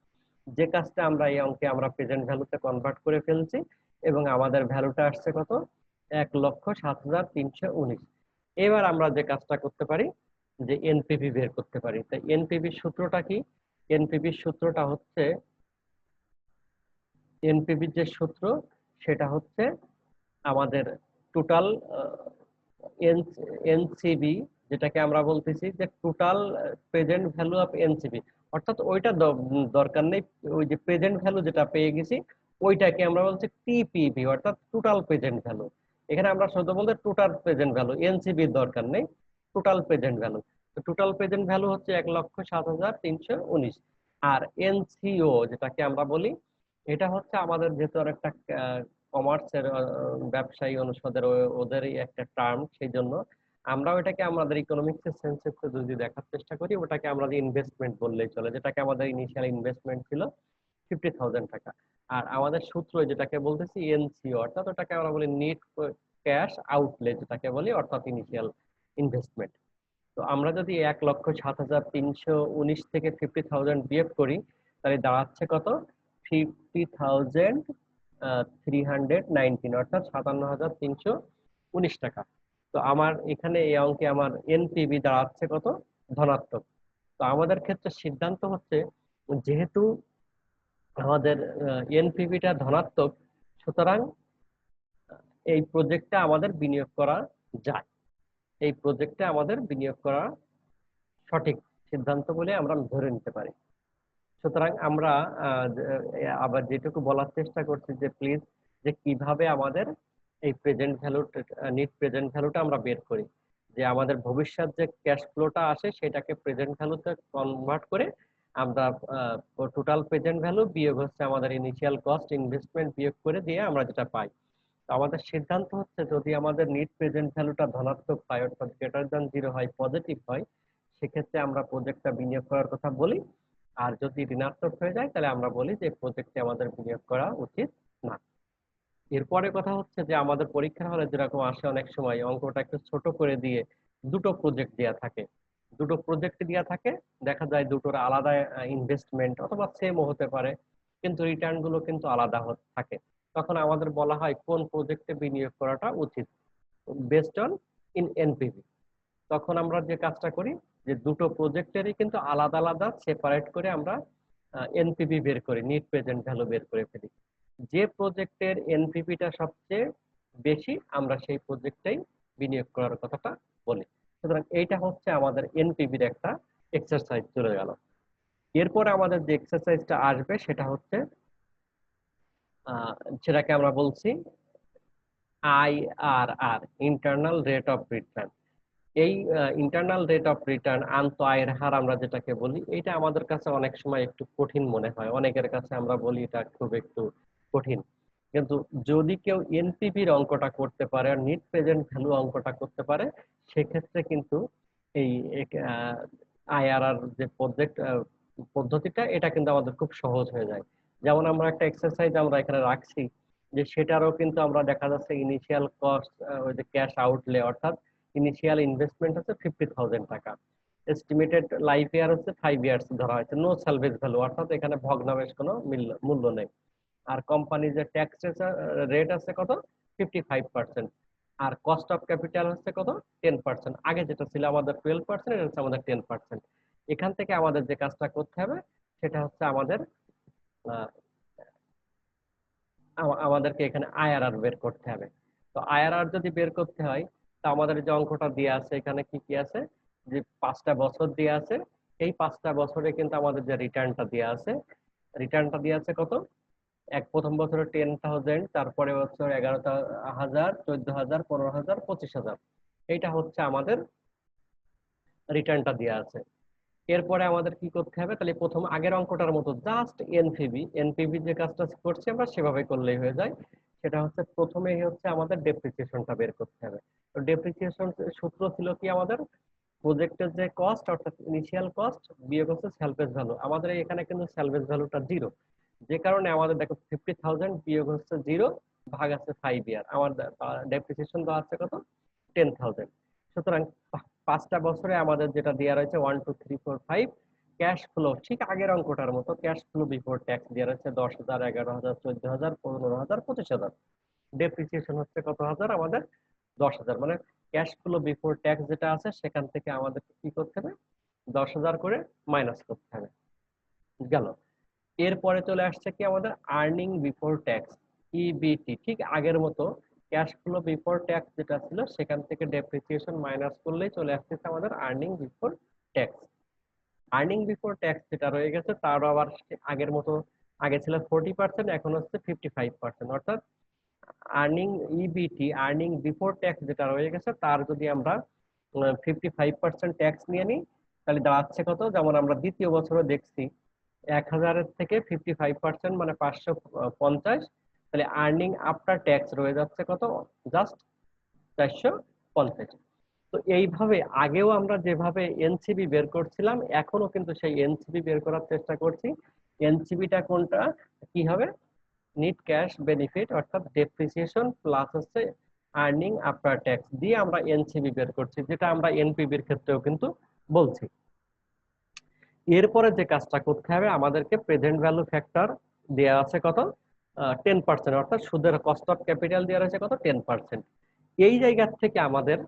যে কাজটা আমরা এই অঙ্কে আমরা প্রেজেন্ট ভ্যালুতে কনভার্ট করে ফেলছি, এবং আমাদের ভ্যালুটা আসছে কত, 1,07,319। এবার আমরা যে কাজটা করতে পারি, যে এনপিভি বের করতে পারি। তাই এনপিভির সূত্রটা কি? এনপিভির সূত্রটা হচ্ছে, এনপিভির যে সূত্র সেটা হচ্ছে আমাদের টোটাল এনসিবি, যেটাকে আমরা বলতেছি যে total present value of NCB. অর্থাৎ ওইটা দরকার নেই, ওই যে প্রেজেন্ট ভ্যালু যেটা পেয়ে গেছি ওইটাকে আমরা বলছি টিপিভি, অর্থাৎ টোটাল প্রেজেন্ট ভ্যালু। এখানে আমরা শুধু বলতে টোটাল প্রেজেন্ট ভ্যালু, এনসিবির দরকার নেই, টোটাল প্রেজেন্ট ভ্যালু। তো টোটাল প্রেজেন্ট ভ্যালু হচ্ছে 1,07,319। আর এনসিও যেটাকে আমরা বলি, এটা হচ্ছে আমাদের ভেতর একটা কমার্সের ব্যবসায়ী অনুষদের ওদেরই একটা টার্ম, সেই জন্য আমরা ওটাকে আমাদের ইকোনমিক্স এর সেন্সে যদি দেখার চেষ্টা করি, ওটাকে আমরা ইনভেস্টমেন্ট বললেই চলে, যেটাকে আমাদের ইনিশিয়াল ইনভেস্টমেন্ট ছিল 50,000 টাকা। আর আমাদের সূত্র যেটাকে বলতেছি এনসিও, অর্থাৎ ওটাকে আমরা বলি নেট ক্যাশ আউটলে, যেটাকে বলি, অর্থাৎ ইনিশিয়াল ইনভেস্টমেন্ট। তো আমরা যদি 1,07,319 থেকে 50,000 বিয়োগ করি, তাহলে দাঁড়াচ্ছে কত, 50,319, অর্থাৎ 57,319 টাকা। তো আমার এখানে এই অঙ্কে আমার এনপিভি দাঁড়াচ্ছে কত, ধনাত্মক। তো আমাদের ক্ষেত্রে সিদ্ধান্ত হচ্ছে, যেহেতু আমাদের এনপিভিটা ধনাত্মক, সুতরাং এই প্রজেক্টে আমাদের বিনিয়োগ করা যায়, এই প্রজেক্টে আমাদের বিনিয়োগ করা সঠিক সিদ্ধান্ত বলে আমরা ধরে নিতে পারি। সুতরাং আমরা আবার যেটুকু বলার চেষ্টা করছি, যে প্লিজ, যে কিভাবে আমাদের এই প্রেজেন্ট ভ্যালু, নিট প্রেজেন্ট ভ্যালুটা আমরা বের করি, যে আমাদের ভবিষ্যৎ যে ক্যাশ ফ্লোটা আসে সেটাকে প্রেজেন্ট ভ্যালুতে কনভার্ট করে আমরা টোটাল প্রেজেন্ট ভ্যালু বিয়োগ হচ্ছে আমাদের ইনিশিয়াল কস্ট ইনভেস্টমেন্ট বিয়োগ করে দিয়ে আমরা যেটা পাই। তো আমাদের সিদ্ধান্ত হচ্ছে, যদি আমাদের নিট প্রেজেন্ট ভ্যালুটা ধনাত্মক হয়, অর্থাৎ গ্রেটার দ্যান 0 হয়, পজিটিভ হয়, সেক্ষেত্রে আমরা প্রজেক্টটা বিনিয়োগ করার কথা বলি। আর যদি ঋণাত্মক হয়ে যায়, তাহলে আমরা বলি যে প্রজেক্টে আমাদের বিনিয়োগ করা উচিত না। এরপরে কথা হচ্ছে যে আমাদের পরীক্ষার হলে যেরকম আসে, অনেক সময় অঙ্কটা একটু ছোট করে দিয়ে দুটো প্রজেক্ট দেওয়া থাকে, দুটো প্রজেক্ট দেওয়া থাকে, দেখা যায় দুটোর আলাদা ইনভেস্টমেন্ট অথবা সেমও হতে পারে, কিন্তু রিটার্ন গুলো কিন্তু আলাদা থাকে। তখন আমাদের বলা হয় কোন প্রজেক্টে বিনিয়োগ করাটা উচিত, বেসড অন এনপিভি। তখন আমরা যে কাজটা করি, যে দুটো প্রজেক্টেরই কিন্তু আলাদা আলাদা সেপারেট করে আমরা এনপিভি বের করি, নিট প্রেজেন্ট ভ্যালু বের করে ফেলি। যে প্রজেক্টের এনপিভিটা সবচেয়ে বেশি আমরা সেই প্রজেক্টেই বিনিয়োগ করার কথাটা বলি। সুতরাং এইটা হচ্ছে আমাদের এনপিভির একটা এক্সারসাইজ চলে গেল। এরপরে আমাদের যে এক্সারসাইজটা আসবে সেটা হচ্ছে সেটাকে আমরা বলছি IRR, internal rate of return. এই ইন্টারনাল রেট অফ রিটার্ন, আন্ত আয়ের হার আমরা যেটাকে বলি, এটা আমাদের কাছে অনেক সময় একটু কঠিন মনে হয়, অনেকের কাছে আমরা বলি এটা খুব একটু কঠিন। কিন্তু যদি কেউ এনপিভির অঙ্কটা করতে পারে আর নিট প্রেজেন্ট ভ্যালু অঙ্কটা করতে পারে, সেক্ষেত্রে কিন্তু এই আইআরআর যে পদ্ধতিটা, এটা কিন্তু আমাদের খুব সহজ হয়ে যায়। যেমন আমরা একটা এক্সারসাইজ আমরা এখানে রাখছি, যে সেটারও কিন্তু আমরা দেখা যাচ্ছে ইনিশিয়াল কস্ট, ওই যে ক্যাশ আউটলে, অর্থাৎ ইনিশিয়াল ইনভেস্টমেন্ট হচ্ছে 50,000 টাকা, এস্টিমেটেড লাইফ ইয়ার হচ্ছে 5 ইয়ার্স ধরা হয়েছে, নো সালভেজ ভ্যালু, অর্থাৎ এখানে ভগ্নাংশ কোনো মূল্য নেই। আর কোম্পানি যে ট্যাক্স রেট আছে কত, 55%। আর কস্ট অফ ক্যাপিটাল হচ্ছে কত, 10%। আগে যেটা ছিল আমাদের 12%, এটা হচ্ছে আমাদের 10%। এখান থেকে আমাদের যে কাজটা করতে হবে সেটা হচ্ছে আমাদেরকে এখানে আইআরআর বের করতে হবে। তো আইআরআর যদি বের করতে হয়, তো আমাদের যে অঙ্কটা দিয়ে আছে এখানে কি কি আছে, যে 5টা বছর দিয়ে আছে। এই 5টা বছরে কিন্তু আমাদের যে রিটার্নটা দিয়ে আছে কত, প্রথম বছরে 10,000, তারপরে বছর 11,000, 14,000, 15,000, 25,000। এইটা হচ্ছে আমাদের রিটার্নটা দিয়ে আছে। এরপরে আমাদের কি করতে হবে, তাহলে প্রথম আগের অঙ্কটার মতো জাস্ট এনপিভি যে কাজটা করছি আমরা সেভাবে করলেই হয়ে যায়। সেটা হচ্ছে প্রথমেই হচ্ছে আমাদের ডেপ্রিসিয়েশনটা বের করতে হবে। তো ডেপ্রিসিয়েশন সূত্র ছিল কি আমাদের, প্রজেক্টের যে কস্ট অর্থাৎ ইনিশিয়াল কস্ট বিয়োগ হচ্ছে স্যালভেজ ভ্যালু। আমাদের এখানে কিন্তু স্যালভেজ ভ্যালুটা 0, যে কারণে আমাদের দেখো 50,000 বিয়োগ হচ্ছে 0, ভাগ আছে 5 ইয়ার, আমার ডেপ্রিসিয়েশন দেওয়া আছে কত, 10,000। সুতরাং 5টা বছরে আমাদের যেটা দেওয়া রয়েছে 1 2 3 4 5। ক্যাশ ফ্লো ঠিক আগের অঙ্কটার মতো, ক্যাশ ফ্লো বিফোর ট্যাক্স দেওয়া রয়েছে 10,000, 11,000, 14,000, 15,000, 25,000। ডেপ্রিসিয়েশন হচ্ছে কত হাজার আমাদের, 10,000। মানে ক্যাশ ফ্লো বিফোর ট্যাক্স যেটা আছে সেখান থেকে আমাদের কি করতে হবে, 10,000 করে মাইনাস করতে হবে। গেল। এরপরে চলে আসছে কি আমাদের আর্নিং বিফোর ট্যাক্স, ইবিটি। ঠিক আগের মতো ক্যাশ ফ্লো বিফোর ট্যাক্স যেটা ছিল সেখান থেকে ডেপ্রিসিয়েশন মাইনাস করলেই চলে আসছে আমাদের earning before tax. Earning before tax যেটা রয়ে গেছে তারও আবার আগের মতো, আগে ছিল 40%, এখন হচ্ছে 55%। অর্থাৎ earning EBIT, earning before tax যেটা রয়ে গেছে তার যদি আমরা 55% ট্যাক্স নিয়ে নিই, তাহলে দাঁড়াচ্ছে কত, যেমন আমরা দ্বিতীয় বছরে দেখছি 1,000-এর থেকে 55% মানে 550। তাহলে আর্নিং আফটার ট্যাক্স রয়ে যাচ্ছে কত, জাস্ট 450। তো এইভাবে আগেও আমরা যেভাবে এনসিবি বের করছিলাম, এখনো কিন্তু সেই এনসিবি বের করার চেষ্টা করছি। এনসিবিটা কোনটা, কি হবে, নিট ক্যাশ বেনিফিট, অর্থাৎ ডেপ্রিসিয়েশন প্লাস হচ্ছে আর্নিং আফটার ট্যাক্স দিয়ে আমরা এনসিবি বের করছি, যেটা আমরা এনপিবির ক্ষেত্রেও কিন্তু বলছি। এরপরে যে কাজটা করতে হবে, আমাদেরকে প্রেজেন্ট ভ্যালু ফ্যাক্টর দেওয়া আছে কত, 10%, অর্থাৎ সুদের কস্ট অফ ক্যাপিটাল দেওয়া রয়েছে কত, 10%। এই জায়গা থেকে আমাদের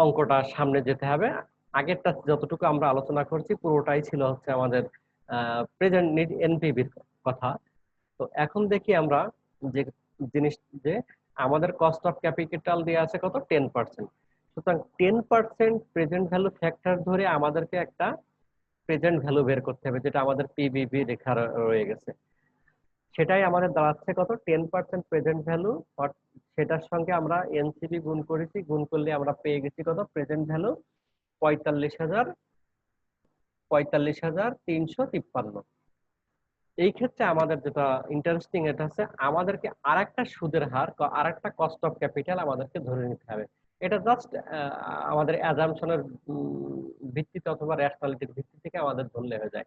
অঙ্কটা সামনে যেতে হবে। আগেরটা যতটুকু আমরা আলোচনা করছি পুরোটাই ছিল হচ্ছে আমাদের প্রেজেন্ট নিড এনপিভির কথা। তো এখন দেখি আমরা যে জিনিস, যে আমাদের কস্ট অফ ক্যাপিটাল দেওয়া আছে কত, 10%। সুতরাং 10% প্রেজেন্ট ভ্যালু ফ্যাক্টর ধরে আমাদেরকে একটা প্রেজেন্ট ভ্যালু বের করতে হবে, যেটা আমাদের পিবিভি লেখা রয়ে গেছে। সেটাই আমাদের দাঁড়াচ্ছে কত, 10% প্রেজেন্ট ভ্যালু। সেটার সঙ্গে আমরা এনসিবি গুণ করেছি, গুণ করলে আমরা পেয়ে গেছি কত, প্রেজেন্ট ভ্যালু 45,353। এই ক্ষেত্রে আমাদের যেটা ইন্টারেস্টিং, এটা হচ্ছে আমাদেরকে আরেকটা সুদের হার, আরেকটা কস্ট অফ ক্যাপিটাল আমাদেরকে ধরে নিতে হবে। এটা জাস্ট আমাদের অ্যাজাম্পশনের ভিত্তিতে অথবা রেশনালিটির ভিত্তি থেকে আমাদের ধরলে হয়ে যায়।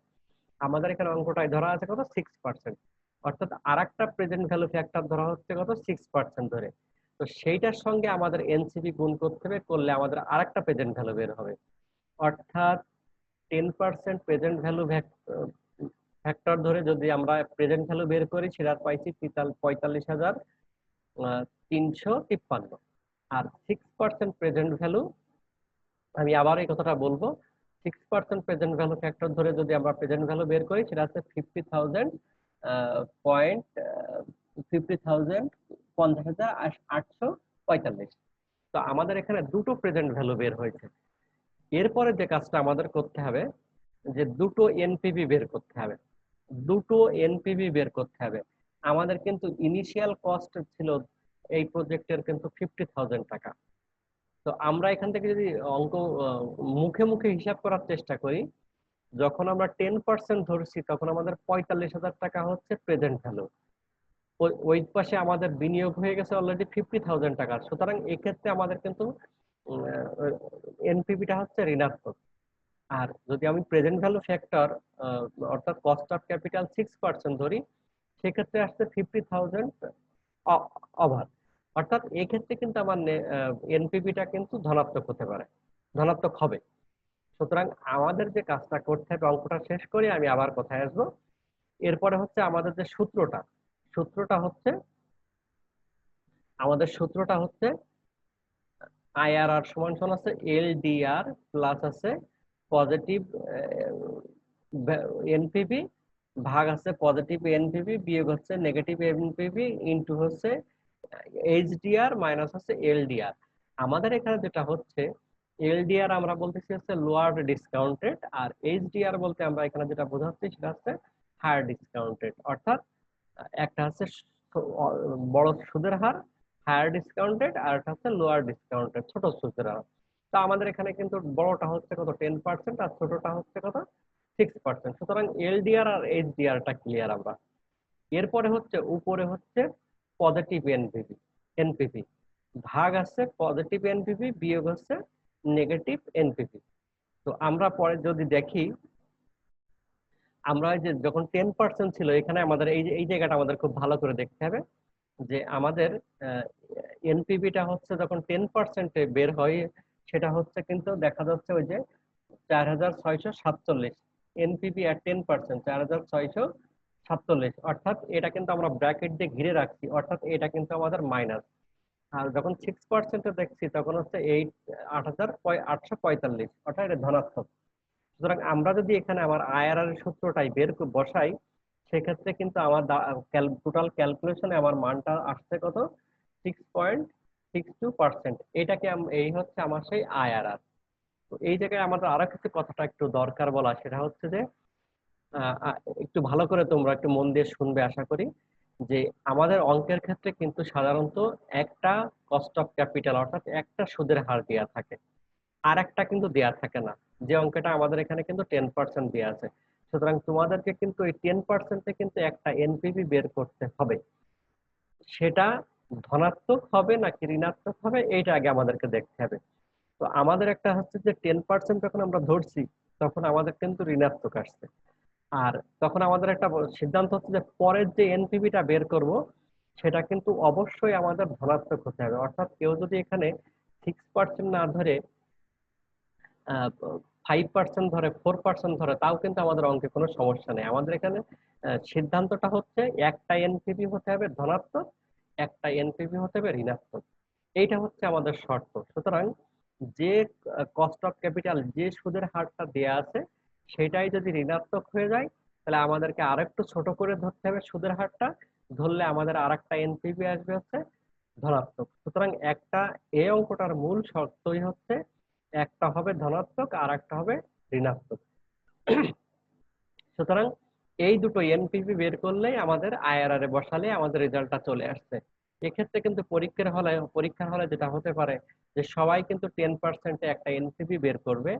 আমাদের এখানে অঙ্কটায় ধরা আছে কত, 6%। অর্থাৎ আরেকটা প্রেজেন্ট ভ্যালু ফ্যাক্টর ধরা হচ্ছে কত, 6% ধরে। তো সেইটার সঙ্গে আমাদের এনসিবি গুণ করতে হবে, করলে আমাদের আরেকটা প্রেজেন্ট ভ্যালু বের হবে। অর্থাৎ 10% প্রেজেন্ট ভ্যালু ফ্যাক্টর ধরে যদি আমরা প্রেজেন্ট ভ্যালু বের করি, সেটা পাইছি 45,353। আর 6% প্রেজেন্ট ভ্যালু, আমি আবার এই কথাটা বলবো, 6% প্রেজেন্ট ভ্যালু ফ্যাক্টর ধরে যদি আমরা প্রেজেন্ট ভ্যালু বের করি, সেটা হচ্ছে 50,000 পয়েন্ট 50,000 50,845। তো আমাদের এখানে দুটো প্রেজেন্ট ভ্যালু বের হয়েছে। এরপরে যে কাজটা আমাদের করতে হবে, যে দুটো এনপিভি বের করতে হবে। দুটো এনপিভি বের করতে হবে। আমাদের কিন্তু ইনিশিয়াল কস্ট ছিল এই প্রজেক্টের কিন্তু 50,000 টাকা। তো আমরা এখান থেকে যদি অঙ্ক মুখে মুখে হিসাব করার চেষ্টা করি, যখন আমরা 10% ধরছি তখন আমাদের 45,000 টাকা হচ্ছে প্রেজেন্ট ভ্যালু। ওই পাশে আমাদের বিনিয়োগ হয়ে গেছে অলরেডি 50,000 টাকা। সুতরাং এক্ষেত্রে আমাদের কিন্তু এনপিভিটা হচ্ছে ঋণাত্মক। আর যদি আমি প্রেজেন্ট ভ্যালু ফ্যাক্টর অর্থাৎ কস্ট অফ ক্যাপিটাল 6% ধরি, সেক্ষেত্রে আসছে 50,000 ওভার। অর্থাৎ এক্ষেত্রে কিন্তু আমার এনপিভিটা কিন্তু ধনাত্মক হতে পারে, ধনাত্মক হবে। সুতরাং আমাদের যে কাজটা করতে হবে, অঙ্কটা শেষ করে আমি আবার কথায় আসবো। এরপরে হচ্ছে আমাদের যে সূত্রটা, সূত্রটা হচ্ছে আমাদের সূত্রটা হচ্ছে আইআরআর সমান সমান আছে এলডিআর প্লাস আছে পজিটিভ এনপিভি ভাগ আছে পজিটিভ এনপিভি বিয়োগ হচ্ছে নেগেটিভ এনপিভি ইনটু হচ্ছে এইচডিআর মাইনাস হচ্ছে এলডিআর। আমাদের এখানে যেটা হচ্ছে এলডিআর আমরা বলতেছি হচ্ছে লোয়ার ডিসকাউন্টেড, আর এইচডিআর বলতে আমরা এখানে যেটা বোঝাচ্ছি সেটা হচ্ছে হায়ার ডিসকাউন্টেড। অর্থাৎ একটা হচ্ছে বড় সুদের হার হায়ার ডিসকাউন্টেড, আর একটা হচ্ছে লোয়ার ডিসকাউন্টেড ছোট সুদের হার। তো আমাদের এখানে কিন্তু বড়টা হচ্ছে কত 10% আর ছোটটা হচ্ছে কত 6%। সুতরাং এলডিআর আর এইচডিআর টা ক্লিয়ার আমরা। এরপরে হচ্ছে উপরে হচ্ছে পজিটিভ এনপিভি, এনপিভি ভাগ আছে পজিটিভ এনপিভি বিয়োগ হচ্ছে নেগেটিভ এনপিভি। তো আমরা পরে যদি দেখি, আমরা যে যখন 10% ছিল এখানে আমাদের এই জায়গাটা আমাদের খুব ভালো করে দেখতে হবে, যে আমাদের এনপিভিটা হচ্ছে যখন 10%-এ বের হয়, সেটা হচ্ছে কিন্তু দেখা যাচ্ছে ওই যে 4,647 এনপিভি আর 10% 4,647। অর্থাৎ এটা কিন্তু আমরা ব্র্যাকেট দিয়ে ঘিরে রাখছি, অর্থাৎ এটা কিন্তু আমাদের মাইনাস। আর যখন 6%-এ দেখছি তখন হচ্ছে 8,845, অর্থাৎ এটা ধনাত্মক। সুতরাং আমরা যদি এখানে আমার আইআরআর এর সূত্রটাই বসাই, সেক্ষেত্রে কিন্তু আমার টোটাল ক্যালকুলেশনে আমার মানটা আসছে কত 6.62%। এটাকে এই হচ্ছে আমার সেই আইআরআর। তো এই জায়গায় আমাদের আরো কিছু কথাটা একটু দরকার বলা, সেটা হচ্ছে যে একটু ভালো করে তোমরা একটু মন দিয়ে শুনবে আশা করি, যে আমাদের অঙ্কের ক্ষেত্রে কিন্তু সাধারণত একটা কস্ট অফ ক্যাপিটাল অর্থাৎ একটা সুদের হার দেওয়া থাকে, আর একটা কিন্তু দেয়া থাকে না। যে অঙ্কটা আমাদের এখানে কিন্তু 10% দেয়া আছে। সুতরাং তোমাদেরকে কিন্তু এই 10%-এ কিন্তু একটা এনপিভি বের করতে হবে। সেটা ধনাত্মক হবে নাকি ঋণাত্মক হবে এইটা আগে আমাদেরকে দেখতে হবে। তো আমাদের একটা হচ্ছে যে 10% যখন আমরা ধরছি তখন আমাদের কিন্তু ঋণাত্মক আসছে। আর তখন আমাদের একটা সিদ্ধান্ত হচ্ছে যে পরের যে এনপিভিটা বের করব সেটা কিন্তু অবশ্যই আমাদের ধনাত্মক হতে হবে। অর্থাৎ কেউ যদি এখানে 6% না ধরে 5% ধরে 4% ধরে, তাও কিন্তু আমাদের অঙ্কে কোনো সমস্যা নেই। আমাদের এখানে সিদ্ধান্তটা হচ্ছে একটা এনপিভি হতে হবে ধনাত্মক, একটা এনপিভি হতে হবে ঋণাত্মক। এইটা হচ্ছে আমাদের শর্ত। সুতরাং যে কস্ট অফ ক্যাপিটাল যে সুদের হারটা দেয়া আছে সেটাই যদি ঋণাত্মক হয়ে যায়, তাহলে আমাদেরকে আরেকটু ছোট করে ধরতে হবে সুদের হারটা। ধরলে আমাদের আরেকটা এনপিভি আসবে হচ্ছে ধনাত্মক। সুতরাং একটা এই অঙ্কটার মূল শর্তই হচ্ছে একটা হবে ধনাত্মক আর একটা হবে ঋণাত্মক। সুতরাং এই দুটো এনপিভি বের করলেই আমাদের আইআরআর এ বসালে আমাদের রেজাল্টটা চলে আসছে। এক্ষেত্রে কিন্তু পরীক্ষার হলে যেটা হতে পারে যে সবাই কিন্তু 10%-এ একটা এনপিভি বের করবে,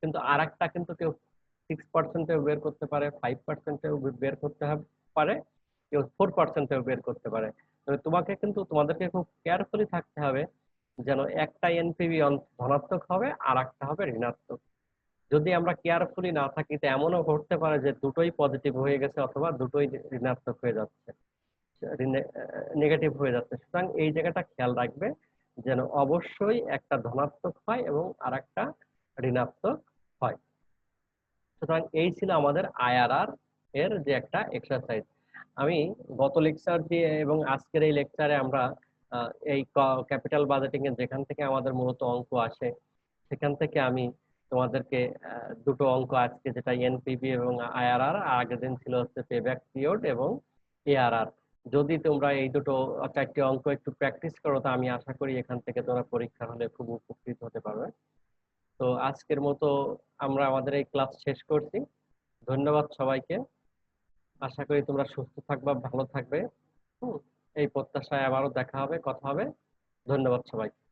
কিন্তু আর একটা কিন্তু কেউ 6%-এও বের করতে পারে, 5%-এও বের করতে পারে, কেউ 4%-এও বের করতে পারে। তবে তোমাদেরকে খুব কেয়ারফুলি থাকতে হবে যেন একটা এনপিভি ধনাত্মক হবে আর একটা হবে ঋণাত্মক। যদি আমরা কেয়ারফুলি না থাকি তো এমনও ঘটতে পারে যে দুটোই পজিটিভ হয়ে গেছে অথবা দুটোই ঋণাত্মক হয়ে যাচ্ছে, নেগেটিভ হয়ে যাচ্ছে। সুতরাং এই জায়গাটা খেয়াল রাখবে যেন অবশ্যই একটা ধনাত্মক হয় এবং আর একটা ঋণাত্মক হয়। সুতরাং এই ছিল আমাদের আইআরআর এর যে একটা এক্সারসাইজ। আমি গত লেকচার দিয়ে এবং আজকের এই লেকচারে আমরা এই ক্যাপিটাল বাজেটিং এর যেখান থেকে আমাদের মূলত অঙ্ক আসে সেখান থেকে আমি তোমাদেরকে দুটো অঙ্ক আজকে, যেটা এনপিভি এবং আইআরআর, আর আগের দিন ছিল হচ্ছে পেব্যাক পিরিয়ড এবং এআরআর। যদি তোমরা এই দুটো চারটি অঙ্ক একটু প্র্যাকটিস করো, তো আমি আশা করি এখান থেকে তোমরা পরীক্ষার হলে খুব উপকৃত হতে পারবে। তো আজকের মতো আমরা আমাদের এই ক্লাস শেষ করছি। ধন্যবাদ সবাইকে। আশা করি তোমরা সুস্থ থাকবা, ভালো থাকবে। হুম, এই প্রত্যাশায় আবারও দেখা হবে, কথা হবে। ধন্যবাদ সবাইকে।